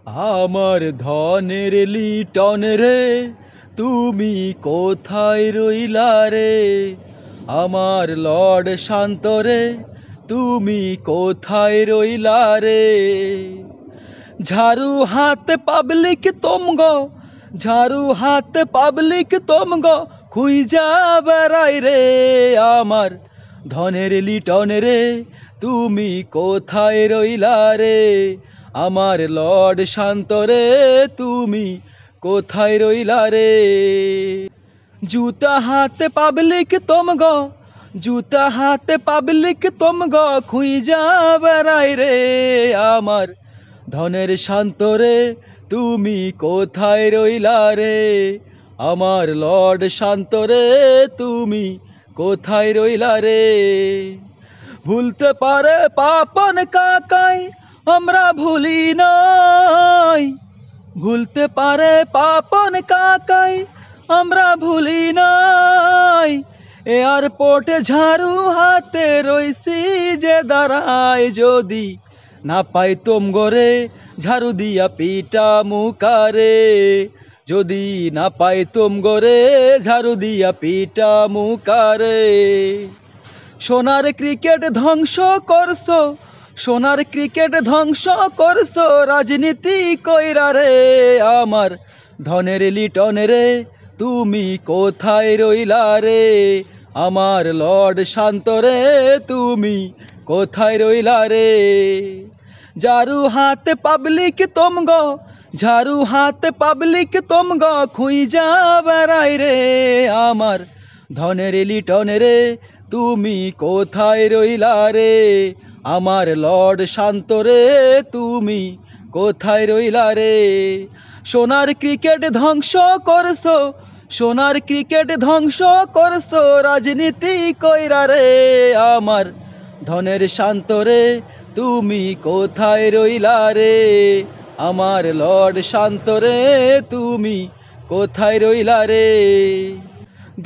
আমার ধনের লিটন রে, তুমি কোথায় রইলা রে? আমার লর্ড শান্ত রে, তুমি কোথায় রইলা রে? ঝাড়ু হাতে পাবলিক তোমগো, ঝাড়ু হাতে পাবলিক তোমগো, খুঁজা বেড়াই রে। আমার ধনের লিটন রে, তুমি কোথায় রইলা রে? আমার লর্ড শান্ত রে, তুমি কোথায় রইলা রে? জুতা হাতে পাবলিক তোমগো, জুতা হাতে পাবলিক তোমগো, খুঁজা বেড়াই রে। আমার ধনের শান্ত রে, তুমি কোথায় রইলা রে? আমার লর্ড শান্ত রে, তুমি কোথায় রইলা রে? ভুলতে পারে পাপন কাকাই, আমরা ভুলি নাই। ভুলতে পারে পাপন কাকাই, আমরা ভুলি নাই। এয়ারপোর্টে ঝাড়ু হাতে রইছি যে দাঁড়ায়, যদি না পাই তোম গরে ঝাড়ু দিয়া পিটা মুকারে। যদি না পাই তোম গরে ঝাড়ু দিয়া পিটা মুকারে। সোনার ক্রিকেট ধ্বংস করছো, সোনার ক্রিকেট ধ্বংস করছো, রাজনীতি কইরা রে। আমার ধনের লিটন রে, তুমি কোথায় রইলা রে? আমার লর্ড শান্ত রে, তুমি কোথায় রইলা রে? ঝাড়ু হাতে পাবলিক তোমগো, ঝাড়ু হাতে পাবলিক তোমগো, খুঁজা বেড়াই রে। আমার ধনের লিটন রে, তুমি কোথায় রইলা রে? আমার লর্ড শান্ত রে, তুমি কোথায় রইলা রে? সোনার ক্রিকেট ধ্বংস করছো, সোনার ক্রিকেট ধ্বংস করছো, রাজনীতি কইরা রে। আমার ধনের শান্ত রে, তুমি কোথায় রইলা রে? আমার লর্ড শান্ত রে, তুমি কোথায় রইলা রে?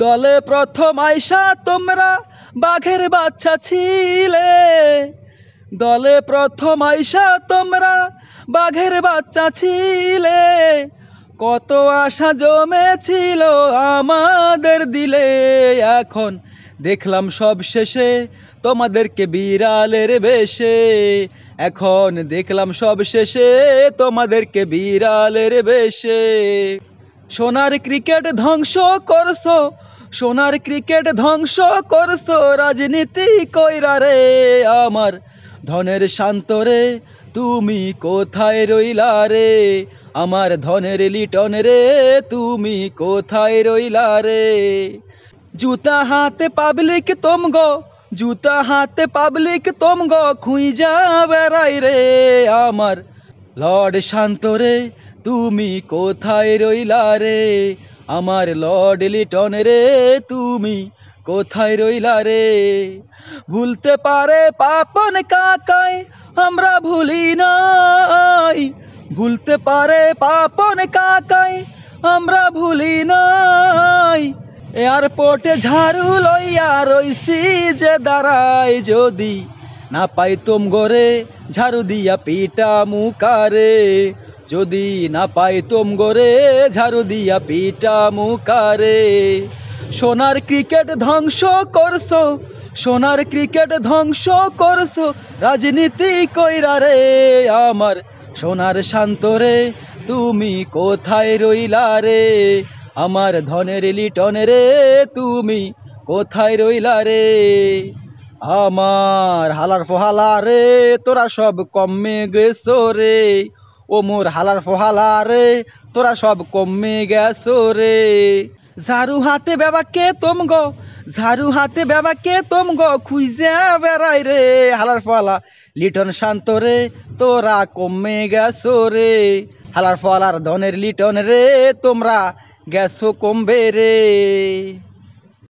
দলে প্রথম আইসা তোমরা বাঘের বাচ্চা ছিলে, দলে প্রথম আইসা তোমরা বাঘের বাচ্চা ছিলে। কত আশা জমেছিল আমাদের দিলে, এখন দেখলাম সব শেষে তোমাদেরকে বিড়ালের বেশে। এখন দেখলাম সব শেষে তোমাদেরকে বিড়ালের বেশে। সোনার ক্রিকেট ধ্বংস করছো, সোনার ক্রিকেট ধ্বংস করছো, রাজনীতি কইরা রে। আমার ধনের শান্ত রে, তুমি কোথায় রইলা রে? আমার ধনের লিটন রে, তুমি কোথায় রইলা রে? জুতা হাতে পাবলিক তোমগো, জুতা হাতে পাবলিক তোমগো, খুঁজা বেড়াই রে। আমার লর্ড শান্ত রে, তুমি কোথায় রইলা রে? আমার লর্ড লিটন রে, তুমি কোথায় রইলা রে? ভুলতে পারে পাপন কাকাই, আমরা ভুলি নাই। ভুলতে পারে পাপন কাকাই, আমরা ভুলি নাই। এয়ারপোর্টে ঝাড়ু লইয়া রইছি যে দাঁড়াই, যদি না পাই তোম গরে ঝাড়ু দিয়া পিটা মুকারে। যদি না পাই তোম গরে ঝাড়ু দিয়া পিটা মুকারে। সোনার ক্রিকেট ধ্বংস করছো, সোনার ক্রিকেট ধ্বংস করছো, রাজনীতি কইরা রে। আমার সোনার শান্ত রে, তুমি কোথায় রইলা রে? আমার ধনের লিটন রে, তুমি কোথায় রইলা রে? আমার হালার ফহালা রে, তোরা সব কমে গেছো রে। ও মোর হালার ফহালা রে, তোরা সব কমে গেছো রে। ঝাড়ু হাতে বেবাকে তোমগো, ঝাড়ু হাতে বেবাকে তোমগো, খুঁজে বেড়াই রে। হালার ফহালা লিটন শান্ত রে, তোরা কমে গেছো রে। হালার ফহালার ধনের লিটন রে, তোমরা গেছো কমবে রে।